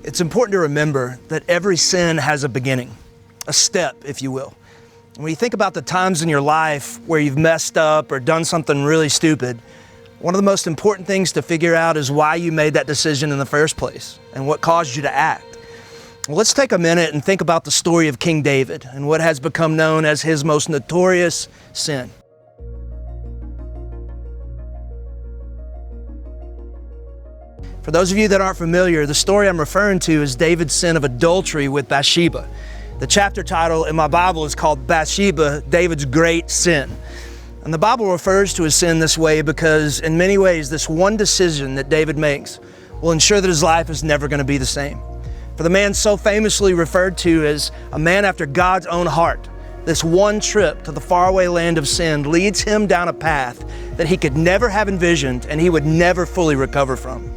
It's important to remember that every sin has a beginning, a step, if you will. When you think about the times in your life where you've messed up or done something really stupid, one of the most important things to figure out is why you made that decision in the first place and what caused you to act. Well, let's take a minute and think about the story of King David and what has become known as his most notorious sin. For those of you that aren't familiar, the story I'm referring to is David's sin of adultery with Bathsheba. The chapter title in my Bible is called Bathsheba, David's Great Sin. And the Bible refers to his sin this way because in many ways, this one decision that David makes will ensure that his life is never going to be the same. For the man so famously referred to as a man after God's own heart, this one trip to the faraway land of sin leads him down a path that he could never have envisioned and he would never fully recover from.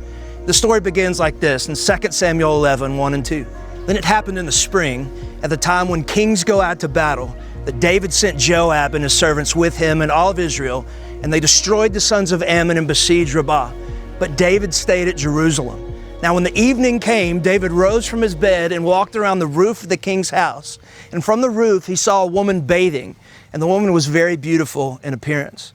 The story begins like this in 2 Samuel 11, 1 and 2. Then it happened in the spring, at the time when kings go out to battle, that David sent Joab and his servants with him and all of Israel, and they destroyed the sons of Ammon and besieged Rabbah. But David stayed at Jerusalem. Now when the evening came, David rose from his bed and walked around the roof of the king's house. And from the roof he saw a woman bathing, and the woman was very beautiful in appearance.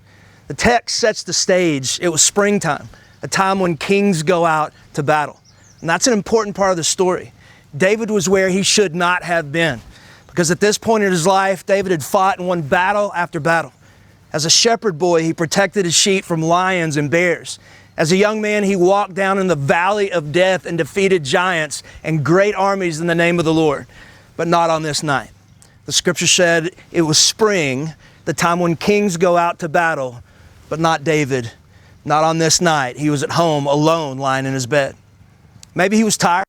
The text sets the stage. It was springtime, a time when kings go out to battle. And that's an important part of the story. David was where he should not have been, because at this point in his life, David had fought and won battle after battle. As a shepherd boy, he protected his sheep from lions and bears. As a young man, he walked down in the valley of death and defeated giants and great armies in the name of the Lord, but not on this night. The scripture said it was spring, the time when kings go out to battle, but not David. Not on this night. He was at home alone, lying in his bed. Maybe he was tired.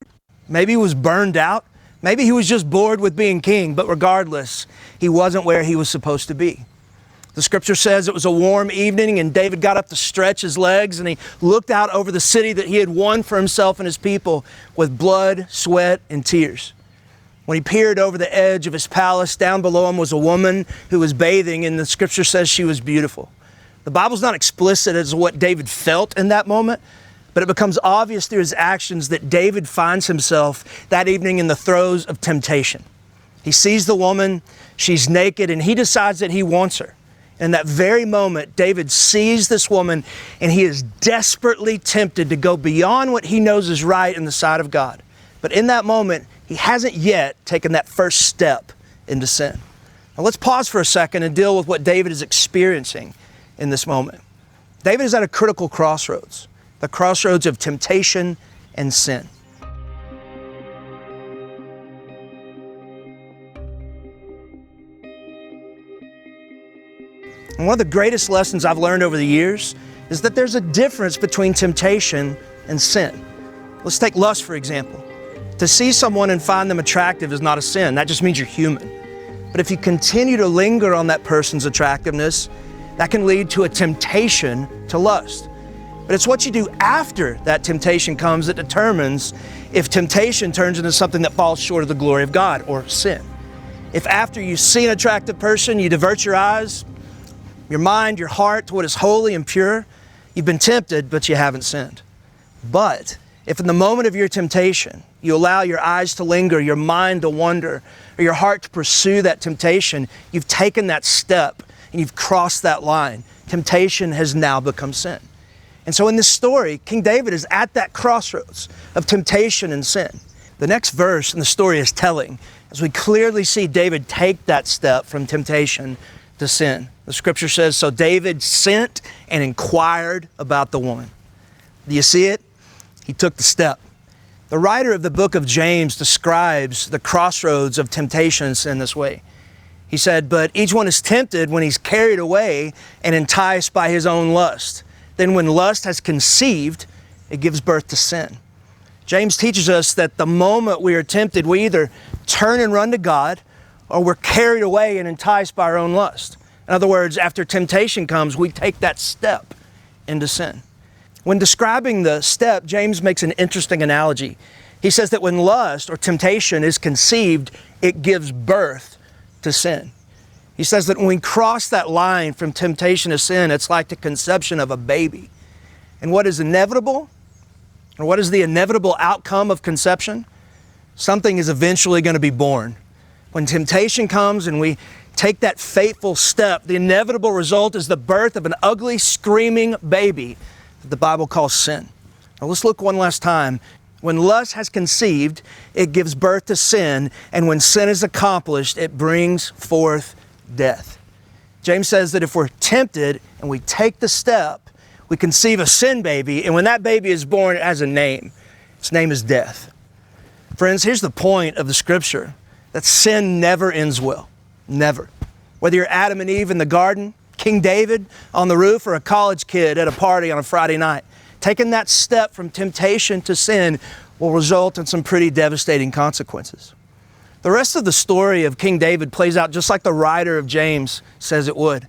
Maybe he was burned out. Maybe he was just bored with being king. But regardless, he wasn't where he was supposed to be. The scripture says it was a warm evening and David got up to stretch his legs and he looked out over the city that he had won for himself and his people with blood, sweat, and tears. When he peered over the edge of his palace, down below him was a woman who was bathing, and the scripture says she was beautiful. The Bible's not explicit as what David felt in that moment, but it becomes obvious through his actions that David finds himself that evening in the throes of temptation. He sees the woman, she's naked, and he decides that he wants her. In that very moment, David sees this woman, and he is desperately tempted to go beyond what he knows is right in the sight of God. But in that moment, he hasn't yet taken that first step into sin. Now let's pause for a second and deal with what David is experiencing in this moment. David is at a critical crossroads, the crossroads of temptation and sin. And one of the greatest lessons I've learned over the years is that there's a difference between temptation and sin. Let's take lust, for example. To see someone and find them attractive is not a sin. That just means you're human. But if you continue to linger on that person's attractiveness, that can lead to a temptation to lust. But it's what you do after that temptation comes that determines if temptation turns into something that falls short of the glory of God or sin. If after you see an attractive person, you divert your eyes, your mind, your heart to what is holy and pure, you've been tempted, but you haven't sinned. But if in the moment of your temptation, you allow your eyes to linger, your mind to wander, or your heart to pursue that temptation, you've taken that step and you've crossed that line. Temptation has now become sin. And so in this story, King David is at that crossroads of temptation and sin. The next verse in the story is telling, as we clearly see David take that step from temptation to sin. The scripture says, so David sent and inquired about the woman. Do you see it? He took the step. The writer of the book of James describes the crossroads of temptation and sin this way. He said, but each one is tempted when he's carried away and enticed by his own lust. Then when lust has conceived, it gives birth to sin. James teaches us that the moment we are tempted, we either turn and run to God or we're carried away and enticed by our own lust. In other words, after temptation comes, we take that step into sin. When describing the step, James makes an interesting analogy. He says that when lust or temptation is conceived, it gives birth to sin. He says that when we cross that line from temptation to sin, it's like the conception of a baby. And what is inevitable, or what is the inevitable outcome of conception? Something is eventually going to be born. When temptation comes and we take that fateful step, the inevitable result is the birth of an ugly, screaming baby that the Bible calls sin. Now let's look one last time. When lust has conceived, it gives birth to sin, and when sin is accomplished, it brings forth death. James says that if we're tempted and we take the step, we conceive a sin baby, and when that baby is born, it has a name. Its name is death. Friends, here's the point of the scripture, that sin never ends well. Never. Whether you're Adam and Eve in the garden, King David on the roof, or a college kid at a party on a Friday night, taking that step from temptation to sin will result in some pretty devastating consequences. The rest of the story of King David plays out just like the writer of James says it would.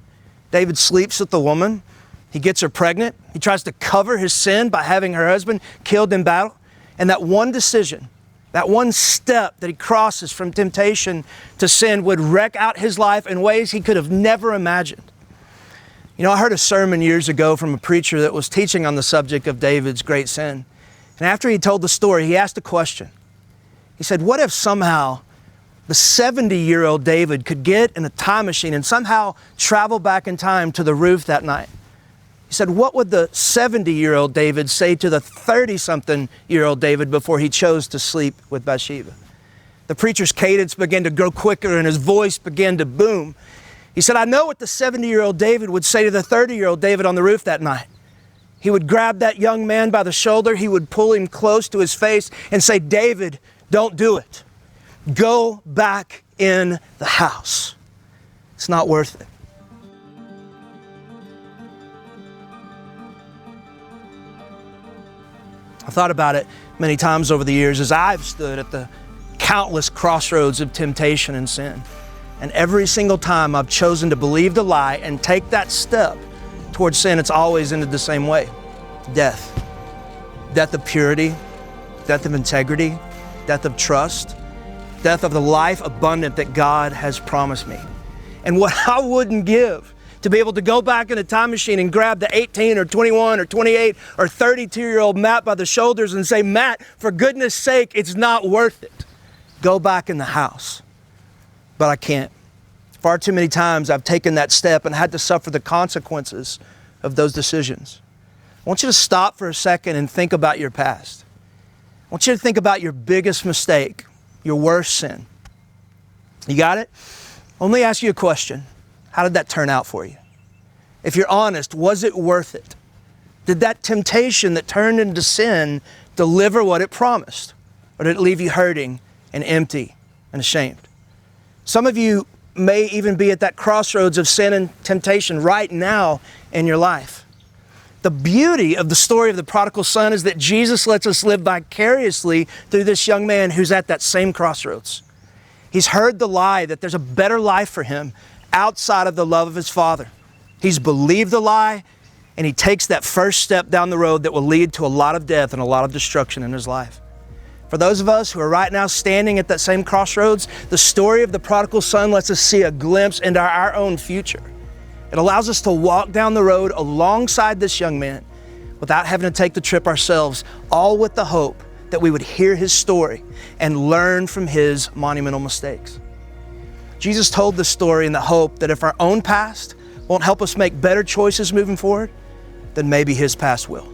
David sleeps with the woman. He gets her pregnant. He tries to cover his sin by having her husband killed in battle. And that one decision, that one step that he crosses from temptation to sin would wreck out his life in ways he could have never imagined. You know, I heard a sermon years ago from a preacher that was teaching on the subject of David's great sin. And after he told the story, he asked a question. He said, what if somehow the 70-year-old David could get in a time machine and somehow travel back in time to the roof that night? He said, what would the 70-year-old David say to the 30-something-year-old David before he chose to sleep with Bathsheba? The preacher's cadence began to grow quicker and his voice began to boom. He said, I know what the 70-year-old David would say to the 30-year-old David on the roof that night. He would grab that young man by the shoulder, he would pull him close to his face and say, David, don't do it. Go back in the house. It's not worth it. I've thought about it many times over the years as I've stood at the countless crossroads of temptation and sin. And every single time I've chosen to believe the lie and take that step towards sin, it's always ended the same way. Death. Death of purity, death of integrity, death of trust, death of the life abundant that God has promised me. And what I wouldn't give to be able to go back in a time machine and grab the 18 or 21 or 28 or 32-year-old Matt by the shoulders and say, Matt, for goodness sake, it's not worth it. Go back in the house. But I can't. Far too many times I've taken that step and had to suffer the consequences of those decisions. I want you to stop for a second and think about your past. I want you to think about your biggest mistake, your worst sin. You got it? Let me ask you a question. How did that turn out for you? If you're honest, was it worth it? Did that temptation that turned into sin deliver what it promised? Or did it leave you hurting and empty and ashamed? Some of you may even be at that crossroads of sin and temptation right now in your life. The beauty of the story of the prodigal son is that Jesus lets us live vicariously through this young man who's at that same crossroads. He's heard the lie that there's a better life for him outside of the love of his Father. He's believed the lie, and he takes that first step down the road that will lead to a lot of death and a lot of destruction in his life. For those of us who are right now standing at that same crossroads, the story of the prodigal son lets us see a glimpse into our own future. It allows us to walk down the road alongside this young man without having to take the trip ourselves, all with the hope that we would hear his story and learn from his monumental mistakes. Jesus told this story in the hope that if our own past won't help us make better choices moving forward, then maybe his past will.